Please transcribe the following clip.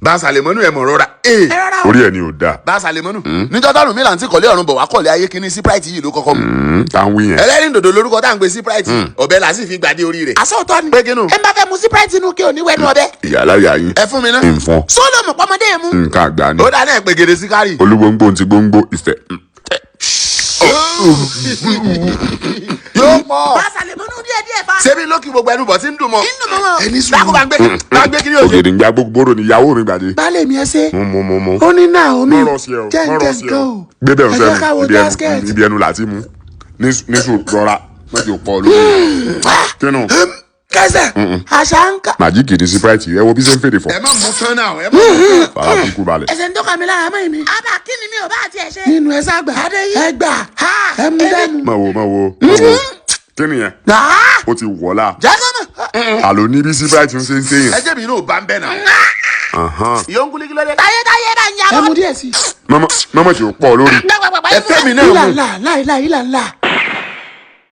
bá Sàlẹ̀mọ́nù ẹ̀ mọ̀ rọra. orí ẹ̀ ni ò dáa. bá Sàlẹ̀mọ́nù níjọ́ tọ́lù mi là ń tí kọ́lé ọ̀run bọ̀ wá kọ́lé ayé kíní Sprite yìí ló kọ́kọ́ mu. táwọn yẹn. ẹlẹ́rìí dòdò lórúkọ tá à ń gbé Sprite ọ̀bẹ là sì fi gbàdé orí rẹ̀. àsọ̀tọ̀ ni pé kínú. ẹ má fẹ́ mu Sprite inú kí o ní wẹ́nu ọbẹ̀. ìyàlá yà yín. ẹ fún mi ná. nfọn. sólò mọ̀ pọ́mọdé yẹn mú. nǹkan àgbà ni. ó dáná ẹ̀ pé gèdè sí kárì. olúgbòǹgbò ti gbòǹgbò ìfẹ́. yóò pọ̀. bá Sàlẹ̀mọ́nù díẹ̀ fa. ṣebí lókì gbogbo ẹnu bọ̀ tí ń dùn mọ́. inú mọ́ wọn. ẹni sùn. dákú bá ń gbé kiri òṣè. ògèdè ń gbá gbogbo ní ìyàwó mi gbàdé. baálé mi ẹ ṣe. mo. ó ní Naomi mọ̀rọ̀ sí ẹ o mọ̀rọ̀ sí ẹ o. gbé bẹ̀rù ẹ jẹ́ ká wo basket. sẹ́nu ibi ẹnu láti mú ní sùn rọra wọ́n ti pọ̀ lórí. kínú. kẹsẹ̀ àṣàǹkà. màjíkì ní Sprite ẹ wo bí ṣe ń fèrè fọ. ẹ má mú tán náà ẹ má mú tán. fara kúkú balẹ̀. ẹsẹ̀ ń tọ́ka mi lára mọ́ mi. àbá kí ni mi ò bá tiẹ̀ ṣe. nínú ẹ ságbà. ẹ gbà ẹ mú dẹnu. má wo. kí ni yẹn. ó ti wọ̀ọ́lá. jágọ́mọ̀. àlò ní bí Sprite ń ṣe ń ṣe yẹn. ẹ jẹ́ mi inú bá ń bẹ̀ náà. ìyó ń kúlí kí ló dé. táyé bá ń yá bọ́. ẹ mú díẹ̀ sí. mọ́mọ́ tí ó pọ̀ lórí. ẹ fẹ́ mi náà mú. ìlànà láìláì ìlànà.